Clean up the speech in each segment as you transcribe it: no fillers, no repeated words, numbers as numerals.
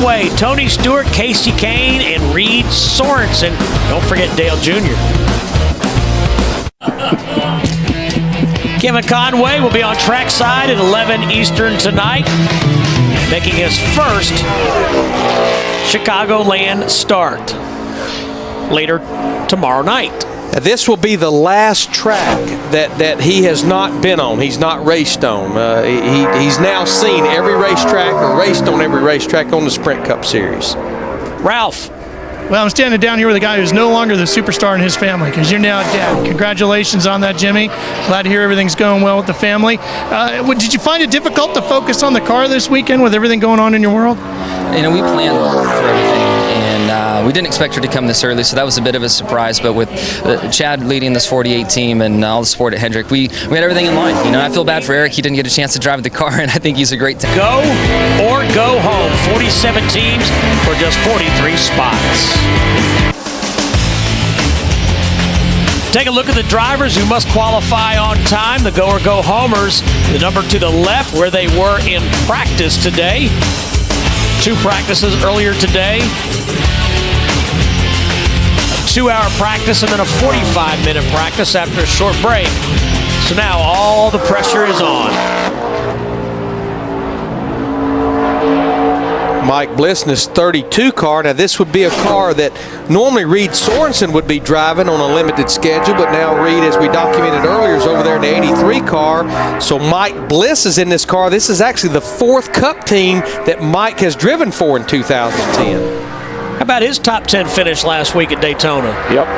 Speedway, Tony Stewart, Casey Kane, and Reed Sorensen. Don't forget Dale Jr. Kevin Conway will be on trackside at 11 Eastern tonight, making his first Chicagoland start later tomorrow night. This will be the last track that he has not been on. He's not raced on. He's now seen every racetrack or raced on every racetrack on the Sprint Cup Series. Ralph. Well, I'm standing down here with a guy who's no longer the superstar in his family because you're now a dad. Congratulations on that, Jimmy. Glad to hear everything's going well with the family. Did you find it difficult to focus on the car this weekend with everything going on in your world? You know, we planned for everything, and we didn't expect her to come this early, so that was a bit of a surprise. But with Chad leading this 48 team and all the support at Hendrick, we had everything in line. You know, I feel bad for Eric. He didn't get a chance to drive the car, and I think he's a great Go or go home. 47 teams for just 43 spots. Take a look at the drivers who must qualify on time, the go or go homers. The number to the left where they were in practice today. 2 practices earlier today. A 2-hour practice and then a 45-minute practice after a short break. So now all the pressure is on. Mike Bliss in his 32 car. Now this would be a car that normally Reed Sorensen would be driving on a limited schedule, but now Reed, as we documented earlier, is over there in the 83 car. So Mike Bliss is in this car. This is actually the 4th Cup team that Mike has driven for in 2010. How about his top 10 finish last week at Daytona? Yep.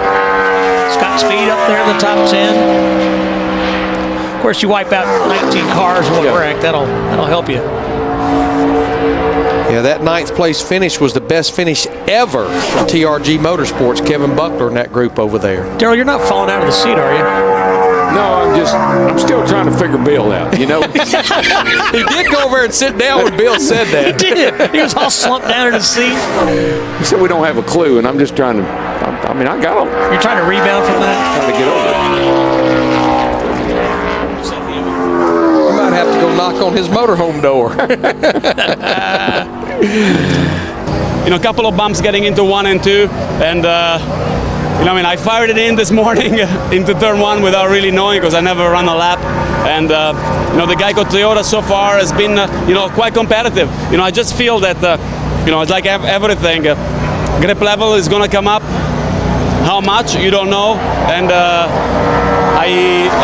Scott Speed up there in the top 10. Of course, you wipe out 19 cars and one wreck. That'll help you. Yeah, that 9th place finish was the best finish ever for TRG Motorsports. Kevin Buckler in that group over there. Daryl, you're not falling out of the seat, are you? No, I'm still trying to figure Bill out, you know. He did go over and sit down when Bill said that. He did. He was all slumped down in his seat. He said we don't have a clue, and I'm just trying to, I mean, I got him. You're trying to rebound from that? Trying to get over it. You might have to go knock on his motorhome door. You know, a couple of bumps getting into 1 and 2, and you know, I mean, I fired it in this morning into turn 1 without really knowing because I never run a lap, and you know, the Geico Toyota so far has been you know, quite competitive. You know, I just feel that you know, it's like everything, grip level is going to come up. How much, you don't know, and I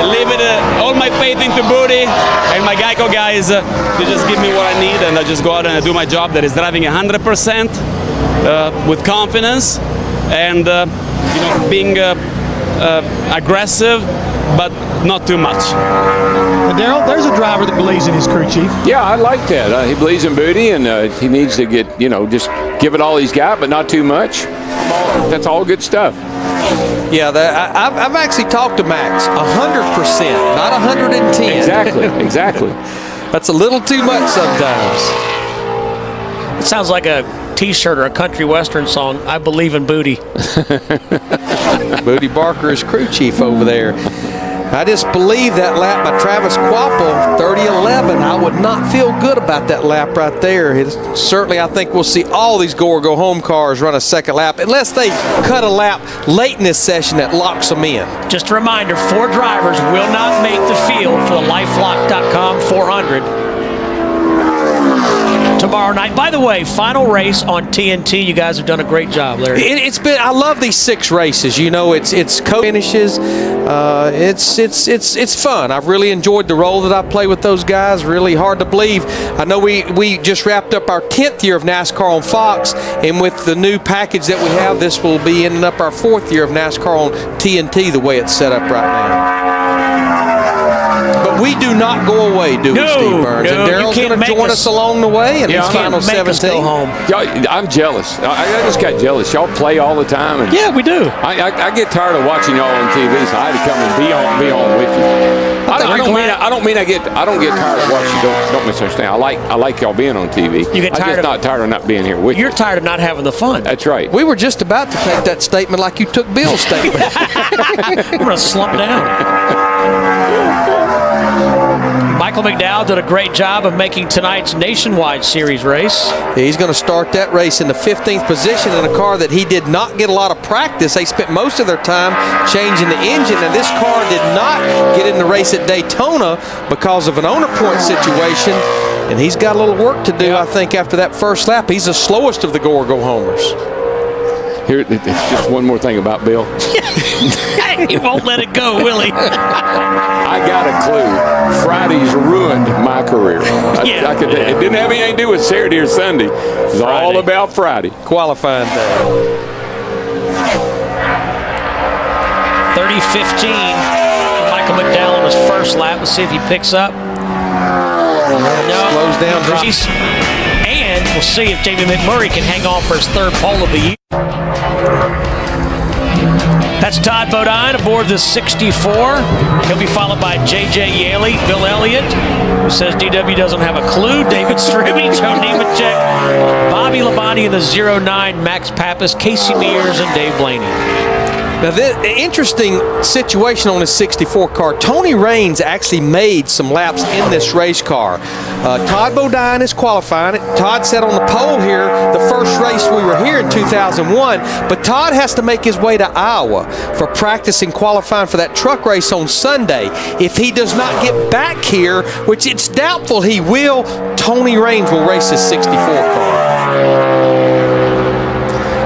leave it all my faith into Booty and my Geico guys to just give me what I need, and I just go out and I do my job. That is driving 100% with confidence and you know, being aggressive, but not too much. Daryl, there's a driver that believes in his crew chief. Yeah, I like that. He believes in Booty, and he needs to get, you know, just give it all he's got, but not too much. That's all good stuff. Yeah, I've actually talked to Max. 100%, not 110. Exactly. That's a little too much sometimes. It sounds like a T-shirt or a country western song. I believe in Booty. Booty Barker is crew chief over there. I just believe that lap by Travis Quapple, 30-11. I would not feel good about that lap right there. Certainly, I think we'll see all these go or go home cars run a second lap, unless they cut a lap late in this session that locks them in. Just a reminder, 4 drivers will not make the field for the LifeLock.com 400 tomorrow night. By the way, final race on TNT. You guys have done a great job, Larry. It's been. I love these 6 races. You know, it's co-finishes. It's fun. I've really enjoyed the role that I play with those guys. Really hard to believe. I know we just wrapped up our 10th year of NASCAR on Fox, and with the new package that we have, this will be ending up our 4th year of NASCAR on TNT. The way it's set up right now. But we do not go away, do we, Steve Burns? And Daryl's going to join us along the way in his final 17. I'm jealous. I just got jealous. Y'all play all the time. And yeah, we do. I get tired of watching y'all on TV, so I had to come and be on with you. I don't get tired of watching. Don't misunderstand. I like y'all being on TV. You get tired. I'm just not tired of not being here with you. You're tired of not having the fun. That's right. We were just about to take that statement like you took Bill's statement. I'm going to slump down. Mike Michael McDowell did a great job of making tonight's Nationwide Series race. He's going to start that race in the 15th position in a car that he did not get a lot of practice. They spent most of their time changing the engine, and this car did not get in the race at Daytona because of an owner point situation, and he's got a little work to do, I think, after that first lap. He's the slowest of the go-or-go-homers. Here, it's just one more thing about Bill. He won't let it go, will he? I got a clue. Friday's ruined my career. It didn't have anything to do with Saturday or Sunday. It was all about Friday. Qualifying day. 30-15. Michael McDowell on his first lap. Let's see if he picks up. No. Slows down. And we'll see if Jamie McMurray can hang on for his third pole of the year. That's Todd Bodine aboard the 64. He'll be followed by J.J. Yaley, Bill Elliott, who says DW doesn't have a clue, David Stribby, Joe Nemechek, Bobby Labonte in the 09, Max Pappas, Casey Mears, and Dave Blaney. Now, the interesting situation on this 64 car, Tony Raines actually made some laps in this race car. Todd Bodine is qualifying. Todd sat on the pole here the first race we were here in 2001, but Todd has to make his way to Iowa for practice and qualifying for that truck race on Sunday. If he does not get back here, which it's doubtful he will, Tony Raines will race his 64 car.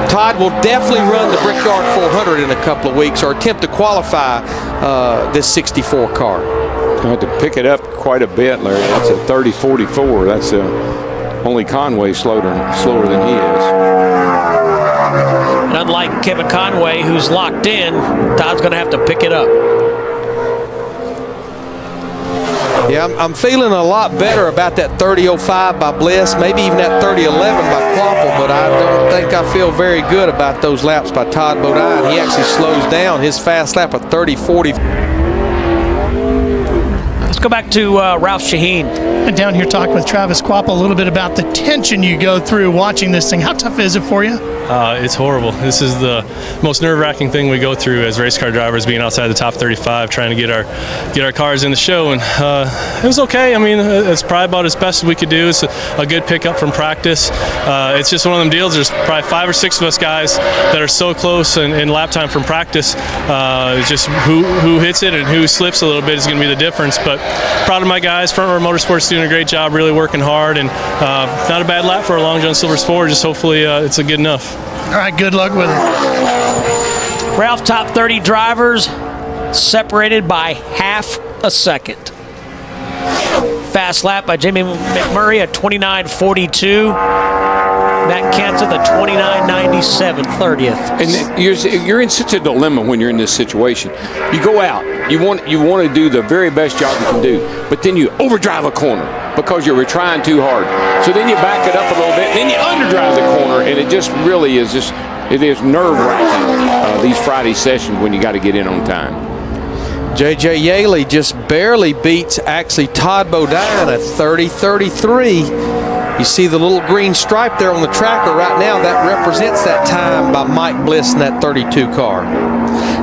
Todd will definitely run the Brickyard 400 in a couple of weeks or attempt to qualify this 64 car. I had to pick it up quite a bit, Larry. That's a 30-44. That's only Conway slower than he is. And unlike Kevin Conway, who's locked in, Todd's going to have to pick it up. Yeah, I'm feeling a lot better about that 30.05 by Bliss, maybe even that 30.11 by Quapple, but I don't think I feel very good about those laps by Todd Bodine. He actually slows down his fast lap of 30.40. Let's go back to Ralph Shaheen. And down here talking with Travis Quapple a little bit about the tension you go through watching this thing. How tough is it for you? It's horrible. This is the most nerve-wracking thing we go through as race car drivers, being outside the top 35, trying to get our cars in the show. And it was okay. I mean, it's probably about as best as we could do. It's a good pickup from practice. It's just one of them deals. There's probably 5 or 6 of us guys that are so close in lap time from practice. It's just who hits it and who slips a little bit is going to be the difference. But proud of my guys. Front Row Motorsports doing a great job, really working hard, and not a bad lap for a Long John Silver's 4. Just hopefully it's a good enough. All right, good luck with it. Ralph, top 30 drivers separated by half a second. Fast lap by Jamie McMurray at 29.42. Matt Kenseth at 29.97, 30th. And you're in such a dilemma when you're in this situation. You go out, you want to do the very best job you can do, but then you overdrive a corner because you're trying too hard. So then you back it up a little bit, and then you underdrive the corner, and it just really is nerve-wracking, these Friday sessions when you got to get in on time. J.J. Yaley just barely beats actually Todd Bodine at 30.33. You see the little green stripe there on the tracker right now. That represents that time by Mike Bliss in that 32 car.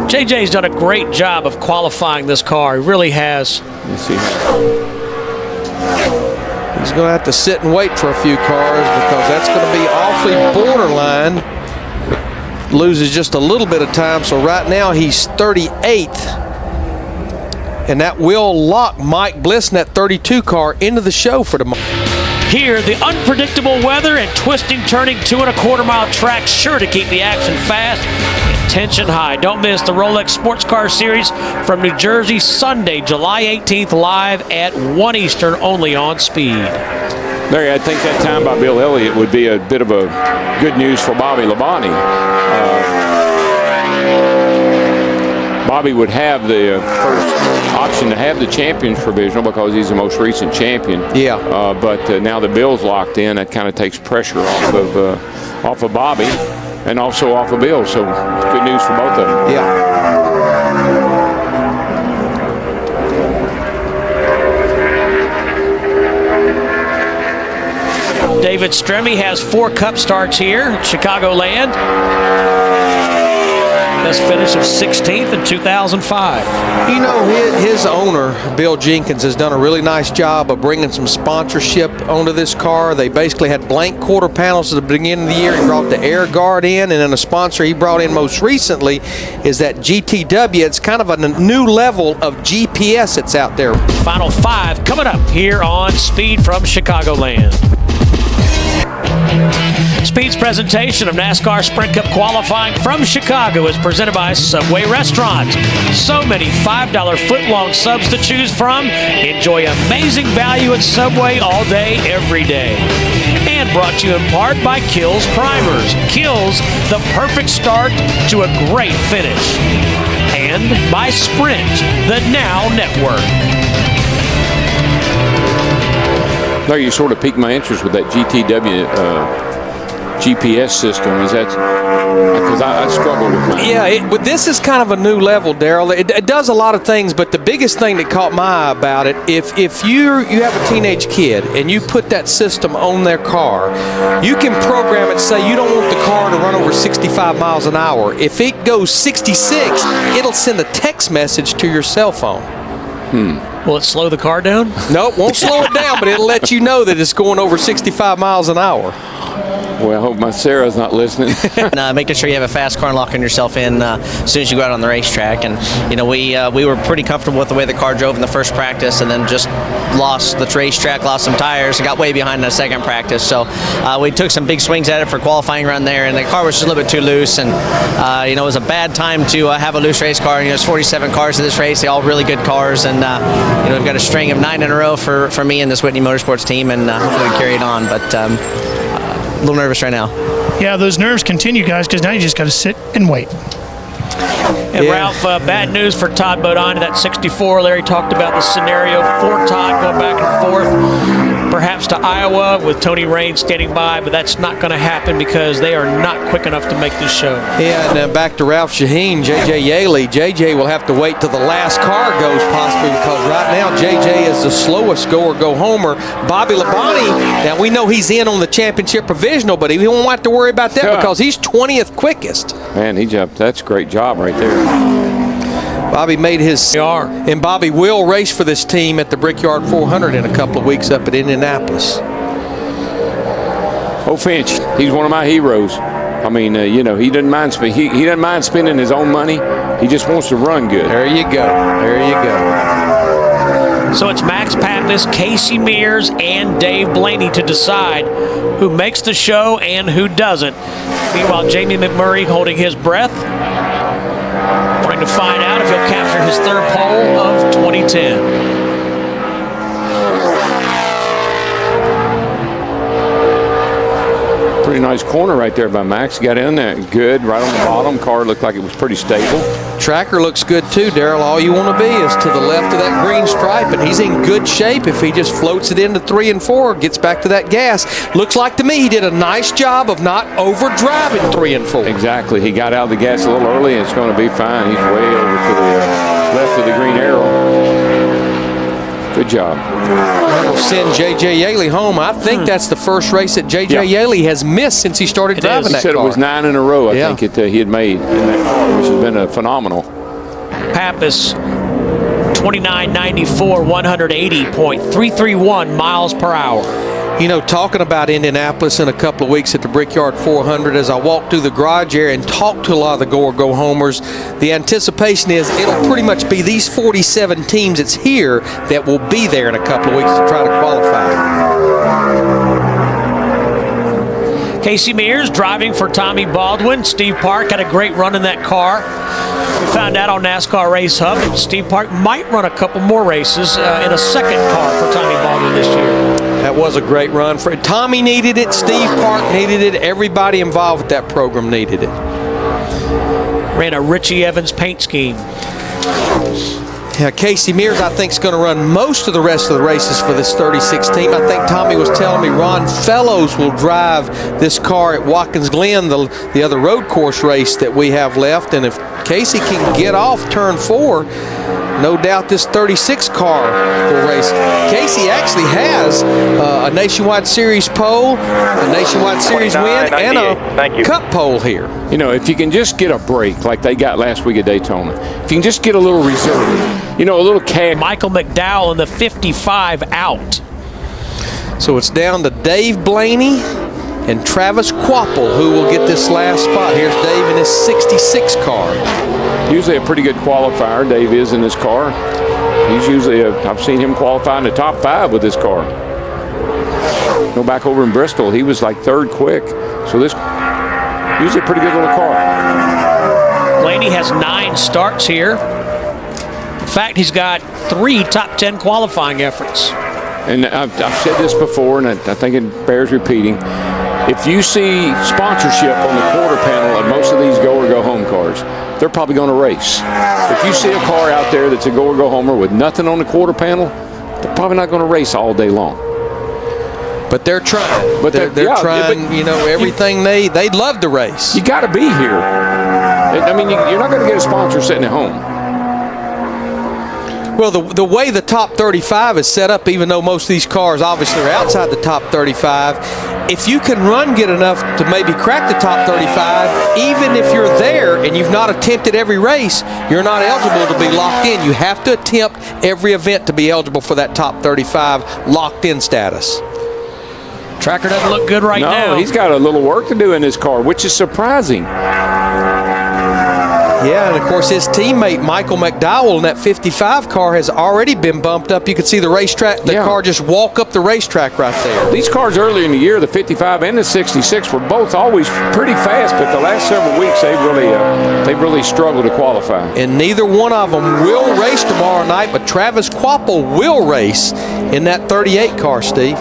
JJ's done a great job of qualifying this car. He really has. Let's see. He's going to have to sit and wait for a few cars because that's going to be awfully borderline. Loses just a little bit of time. So right now he's 38th. And that will lock Mike Bliss in that 32 car into the show for tomorrow. Here, the unpredictable weather and twisting, turning 2.25 mile track sure to keep the action fast and tension high. Don't miss the Rolex Sports Car Series from New Jersey, Sunday, July 18th, live at 1 Eastern, only on Speed. Larry, I think that time by Bill Elliott would be a bit of a good news for Bobby Labonte. Bobby would have the first option to have the champion's provisional because he's the most recent champion. Yeah. But now the Bill's locked in. That kind of takes pressure off of Bobby and also off of Bill. So good news for both of them. Yeah. David Stremme has 4 Cup starts here at Chicagoland. best finish of 16th in 2005. You know, his owner, Bill Jenkins, has done a really nice job of bringing some sponsorship onto this car. They basically had blank quarter panels at the beginning of the year. He brought the air guard in, and then a sponsor he brought in most recently is that GTW. It's kind of a new level of GPS that's out there. Final 5 coming up here on Speed from Chicagoland. Speed's presentation of NASCAR Sprint Cup qualifying from Chicago is presented by Subway Restaurants. So many $5 foot-long subs to choose from. Enjoy amazing value at Subway all day, every day. And brought to you in part by Kills Primers. Kills, the perfect start to a great finish. And by Sprint, the Now Network. No, you sort of piqued my interest with that GTW GPS system. Is that because I struggle with mine? Yeah, but this is kind of a new level, Daryl. It does a lot of things, but the biggest thing that caught my eye about it, if you have a teenage kid and you put that system on their car, you can program it. Say you don't want the car to run over 65 miles an hour. If it goes 66, it'll send a text message to your cell phone. Will it slow the car down? Nope, won't slow it down, but it'll let you know that it's going over 65 miles an hour. Well, I hope my Sarah's not listening. Making sure you have a fast car and locking yourself in as soon as you go out on the racetrack. And you know, we were pretty comfortable with the way the car drove in the first practice, and then just lost the racetrack, lost some tires, and got way behind in the second practice. So we took some big swings at it for qualifying run there, and the car was just a little bit too loose. And you know, it was a bad time to have a loose race car. You know, there's 47 cars in this race; they all really good cars, and you know, we've got a string of 9 in a row for me and this Whitney Motorsports team, and hopefully we carry it on. But a little nervous right now. Yeah, those nerves continue, guys, because now you just got to sit and wait. And Ralph, bad news for Todd Bodine. That 64, Larry talked about the scenario for Todd going back and forth, perhaps to Iowa with Tony Raines standing by, but that's not going to happen because they are not quick enough to make this show. Yeah, and back to Ralph Shaheen, J.J. Yaley. J.J. will have to wait till the last car goes possibly because right now J.J. is the slowest go-homer. Bobby Labonte, now we know he's in on the championship provisional, but he won't have to worry about that because he's 20th quickest. Man, he jumped. That's a great job right there. Bobby made his, and Bobby will race for this team at the Brickyard 400 in a couple of weeks up at Indianapolis. Oh, Finch, he's one of my heroes. I mean, you know, he doesn't mind he doesn't mind spending his own money. He just wants to run good. There you go. There you go. So it's Max Pappas, Casey Mears, and Dave Blaney to decide who makes the show and who doesn't. Meanwhile, Jamie McMurray holding his breath, trying to find out if he'll capture his third pole of 2010. Pretty nice corner right there by Max. Got in there good, right on the bottom. Car looked like it was pretty stable. Tracker looks good too, Daryl. All you want to be is to the left of that green stripe, and he's in good shape if he just floats it into 3 and 4, gets back to that gas. Looks like to me he did a nice job of not overdriving 3 and 4. Exactly. He got out of the gas a little early, and it's going to be fine. He's way over to the left of the green arrow. Good job. That'll send J.J. Yaley home. I think that's the first race that J.J. Yaley has missed since he started driving that car. He said it was 9 in a row, I think, he had made in that car, which has been phenomenal. Pappas, 29.94, 180.331 miles per hour. You know, talking about Indianapolis in a couple of weeks at the Brickyard 400, as I walk through the garage area and talk to a lot of the go-homers, the anticipation is it'll pretty much be these 47 teams that's here that will be there in a couple of weeks to try to qualify. Casey Mears driving for Tommy Baldwin. Steve Park had a great run in that car. We found out on NASCAR Race Hub that Steve Park might run a couple more races in a second car for Tommy Baldwin this year. That was a great run. For Tommy needed it, Steve Park needed it, everybody involved with that program needed it. Ran a Richie Evans paint scheme. Yeah, Casey Mears, I think, is going to run most of the rest of the races for this 36 team. I think Tommy was telling me Ron Fellows will drive this car at Watkins Glen, the other road course race that we have left. And if Casey can get off turn 4, no doubt this 36 car will race. Casey actually has a Nationwide Series pole, a Nationwide Series win, and a Cup pole here. You know, if you can just get a break like they got last week at Daytona, if you can just get a little reserve, you know, a little cash. Michael McDowell in the 55 out. So it's down to Dave Blaney and Travis Quapple who will get this last spot. Here's Dave in his 66 car. Usually a pretty good qualifier, Dave is in his car. He's usually, I've seen him qualify in the top 5 with this car. Go back over in Bristol, he was like 3rd quick. So this, usually a pretty good little car. Blaney has 9 starts here. In fact, he's got 3 top 10 qualifying efforts. And I've said this before, and I think it bears repeating. If you see sponsorship on the quarter panel of most of these go-or-go-home cars, they're probably going to race. If you see a car out there that's a go-or-go-homer with nothing on the quarter panel, they're probably not going to race all day long. But they're trying. But they're trying, you know, everything they'd love to race. You got to be here. I mean, you're not going to get a sponsor sitting at home. Well, the way the top 35 is set up, even though most of these cars obviously are outside the top 35, if you can run good enough to maybe crack the top 35, even if you're there and you've not attempted every race, you're not eligible to be locked in. You have to attempt every event to be eligible for that top 35 locked-in status. Tracker doesn't look good right now. No, he's got a little work to do in his car, which is surprising. Yeah, and of course his teammate Michael McDowell in that 55 car has already been bumped up. You can see the racetrack, the car just walk up the racetrack right there. These cars earlier in the year, the 55 and the 66, were both always pretty fast, but the last several weeks they've really struggled to qualify. And neither one of them will race tomorrow night, but Travis Quapple will race in that 38 car, Steve.